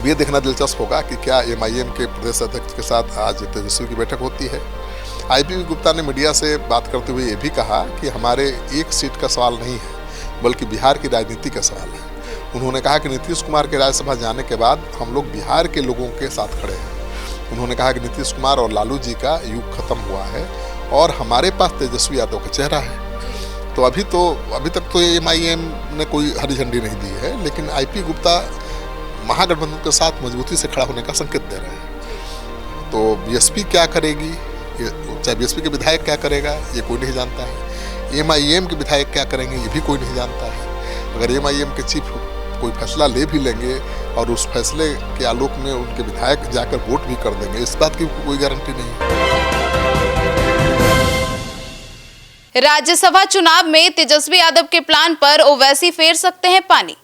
ये देखना दिलचस्प होगा कि क्या एमआईएम के प्रदेश अध्यक्ष के साथ आज तेजस्वी की बैठक होती है। आईपी गुप्ता ने मीडिया से बात करते हुए ये भी कहा कि हमारे एक सीट का सवाल नहीं है, बल्कि बिहार की राजनीति का सवाल है। उन्होंने कहा कि नीतीश कुमार के राज्यसभा जाने के बाद हम लोग बिहार के लोगों के साथ खड़े हैं। उन्होंने कहा कि नीतीश कुमार और लालू जी का युग खत्म हुआ है और हमारे पास तेजस्वी यादव का चेहरा है। तो अभी तक तो एमआईएम ने कोई हरी झंडी नहीं दी है, लेकिन आईपी गुप्ता महागठबंधन के साथ मजबूती से खड़ा होने का संकेत दे रहे हैं। तो बीएसपी क्या करेगी, चाहे बीएसपी के विधायक क्या करेगा, ये कोई नहीं जानता है। एमआईएम के विधायक क्या करेंगे, ये भी कोई नहीं जानता है। अगर एमआईएम के चीफ कोई फैसला ले भी लेंगे और उस फैसले के आलोक में उनके विधायक जाकर वोट भी कर देंगे, इस बात की कोई गारंटी नहीं है। राज्यसभा चुनाव में तेजस्वी यादव के प्लान पर ओवैसी फेर सकते हैं पानी।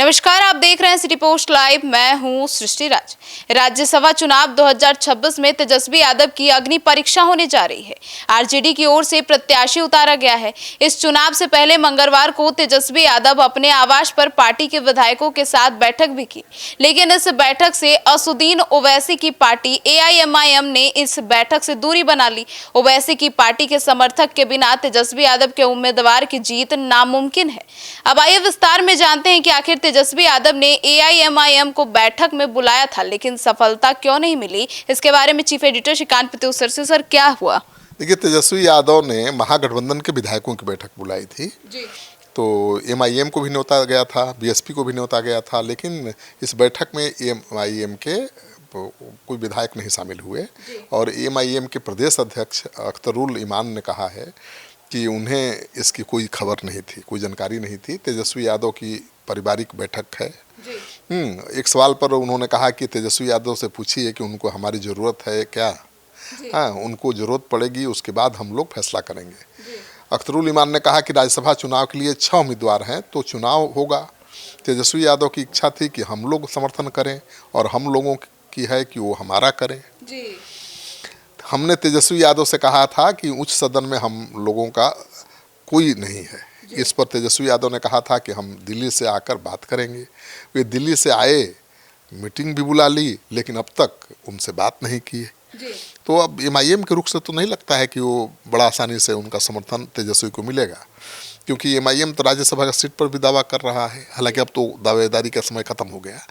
नमस्कार, आप देख रहे हैं सिटी पोस्ट लाइव। मैं हूं सृष्टि राज। राज्यसभा चुनाव 2026 में तेजस्वी यादव की अग्नि परीक्षा होने जा रही है। आरजेडी की ओर से प्रत्याशी उतारा गया है। इस चुनाव से पहले मंगलवार को तेजस्वी यादव अपने आवास पर पार्टी के विधायकों के साथ बैठक भी की, लेकिन इस बैठक से असुद्दीन ओवैसी की पार्टी एआईएमआईएम ने इस बैठक से दूरी बना ली। ओवैसी की पार्टी के समर्थक के बिना तेजस्वी यादव के उम्मीदवार की जीत नामुमकिन है। अब आइए विस्तार में जानते हैं कि आखिर तेजस्वी यादव ने एआईएमआईएम को बैठक में बुलाया था, लेकिन सफलता क्यों नहीं मिली। इसके बारे में चीफ एडिटर श्रीकांत पतेव सर क्या हुआ। देखिए, तेजस्वी यादव ने महागठबंधन के विधायकों की बैठक बुलाई थी जी। तो एमआईएम को भी न्योता गया था, बीएसपी को भी न्योता गया था, लेकिन इस बैठक में एमआईएम के कोई विधायक नहीं शामिल हुए। और एमआईएम के प्रदेश अध्यक्ष अख्तरुल इमान ने कहा है कि उन्हें इसकी कोई खबर नहीं थी, कोई जानकारी नहीं थी। तेजस्वी यादव की पारिवारिक बैठक है। एक सवाल पर उन्होंने कहा कि तेजस्वी यादव से पूछिए कि उनको हमारी ज़रूरत है क्या। हाँ, उनको ज़रूरत पड़ेगी, उसके बाद हम लोग फैसला करेंगे। अख्तरुल इमान ने कहा कि राज्यसभा चुनाव के लिए 6 उम्मीदवार हैं, तो चुनाव होगा। तेजस्वी यादव की इच्छा थी कि हम लोग समर्थन करें और हम लोगों की है कि वो हमारा करें। हमने तेजस्वी यादव से कहा था कि उच्च सदन में हम लोगों का कोई नहीं है। इस पर तेजस्वी यादव ने कहा था कि हम दिल्ली से आकर बात करेंगे। वे दिल्ली से आए, मीटिंग भी बुला ली, लेकिन अब तक उनसे बात नहीं की है। तो अब एमआईएम के रुख से तो नहीं लगता है कि वो बड़ा आसानी से उनका समर्थन तेजस्वी को मिलेगा, क्योंकि एमआईएम तो राज्यसभा की सीट पर भी दावा कर रहा है। हालांकि अब तो दावेदारी का समय खत्म हो गया,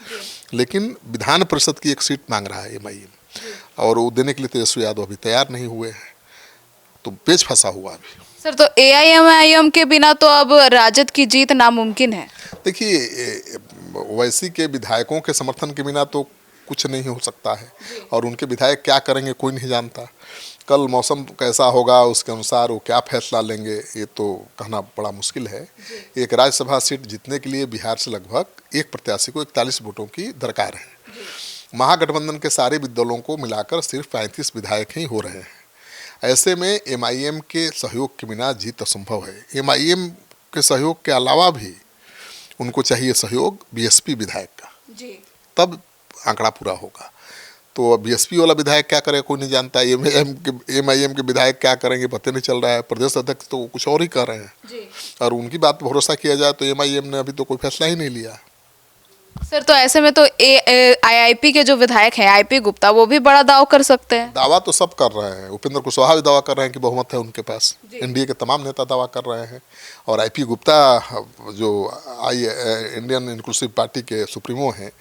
लेकिन विधान परिषद की एक सीट मांग रहा है एमआईएम, और वो देने के लिए तेजस्वी यादव अभी तैयार नहीं हुए हैं। तो पेच फंसा हुआ अभी सर। तो एआईएमआईएम के बिना तो अब राजद की जीत नामुमकिन है। देखिए, ओवैसी के विधायकों के समर्थन के बिना तो कुछ नहीं हो सकता है, और उनके विधायक क्या करेंगे कोई नहीं जानता। कल मौसम कैसा होगा, उसके अनुसार वो क्या फैसला लेंगे, ये तो कहना बड़ा मुश्किल है। एक राज्यसभा सीट जीतने के लिए बिहार से लगभग एक प्रत्याशी को 41 वोटों की दरकार है। महागठबंधन के सारे दलों को मिलाकर सिर्फ 35 विधायक ही हो रहे हैं। ऐसे में एमआईएम के सहयोग के बिना जीत असंभव है। एमआईएम के सहयोग के अलावा भी उनको चाहिए सहयोग बीएसपी विधायक का, तब आंकड़ा पूरा होगा। तो बीएसपी वाला विधायक क्या करे कोई नहीं जानता। एमआईएम के विधायक क्या करेंगे पता नहीं चल रहा है। प्रदेश अध्यक्ष तो कुछ और ही कर रहे हैं, और उनकी बात पर भरोसा किया जाए तो एमआईएम ने अभी तो कोई फैसला ही नहीं लिया। सर, तो ऐसे में तो आईआईपी के जो विधायक हैं आईपी गुप्ता, वो भी बड़ा दाव कर सकते हैं। दावा तो सब कर रहे हैं। उपेंद्र कुशवाहा भी दावा कर रहे हैं कि बहुमत है उनके पास। एनडीए के तमाम नेता दावा कर रहे हैं, और आईपी गुप्ता जो इंडियन इंक्लूसिव पार्टी के सुप्रीमो हैं,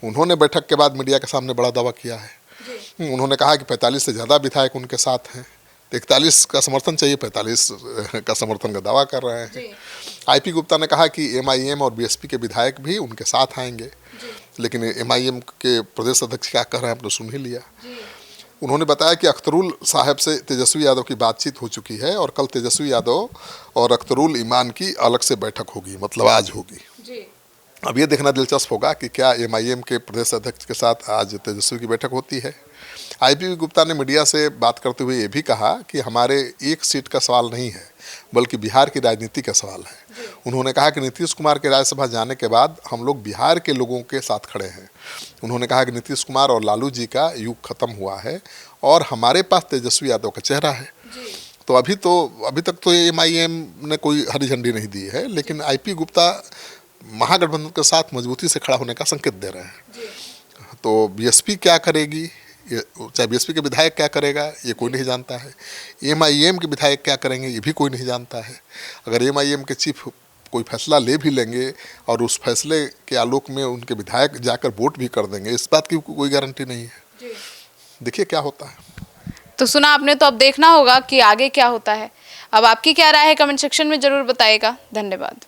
उन्होंने बैठक के बाद मीडिया के सामने बड़ा दावा किया है। उन्होंने कहा कि 45 से ज़्यादा विधायक उनके साथ हैं। 41 का समर्थन चाहिए, 45 का समर्थन का दावा कर रहे हैं। आईपी गुप्ता ने कहा कि एमआईएम और बीएसपी के विधायक भी उनके साथ आएंगे, लेकिन एमआईएम के प्रदेश अध्यक्ष क्या कर रहे हैं आपने सुन ही लिया। उन्होंने बताया कि अख्तरुल साहब से तेजस्वी यादव की बातचीत हो चुकी है, और कल तेजस्वी यादव और अख्तरुल ईमान की अलग से बैठक होगी, मतलब आज होगी। अब ये देखना दिलचस्प होगा कि क्या एमआईएम के प्रदेश अध्यक्ष के साथ आज तेजस्वी की बैठक होती है। आईपी गुप्ता ने मीडिया से बात करते हुए ये भी कहा कि हमारे एक सीट का सवाल नहीं है, बल्कि बिहार की राजनीति का सवाल है। उन्होंने कहा कि नीतीश कुमार के राज्यसभा जाने के बाद हम लोग बिहार के लोगों के साथ खड़े हैं। उन्होंने कहा कि नीतीश कुमार और लालू जी का युग खत्म हुआ है और हमारे पास तेजस्वी यादव का चेहरा है। तो अभी तक तो एमआईएम ने कोई हरी झंडी नहीं दी है, लेकिन आईपी गुप्ता महागठबंधन के साथ मजबूती से खड़ा होने का संकेत दे रहे हैं। तो बीएसपी क्या करेगी, चाहे बीएसपी के विधायक क्या करेगा ये कोई नहीं जानता है, एमआईएम के विधायक क्या करेंगे ये भी कोई नहीं जानता है। अगर एमआईएम के चीफ कोई फैसला ले भी लेंगे और उस फैसले के आलोक में उनके विधायक जाकर वोट भी कर देंगे, इस बात की कोई गारंटी नहीं है। देखिए क्या होता है। तो सुना आपने, तो अब देखना होगा कि आगे क्या होता है। अब आपकी क्या राय है कमेंट सेक्शन में जरूर बताइएगा। धन्यवाद।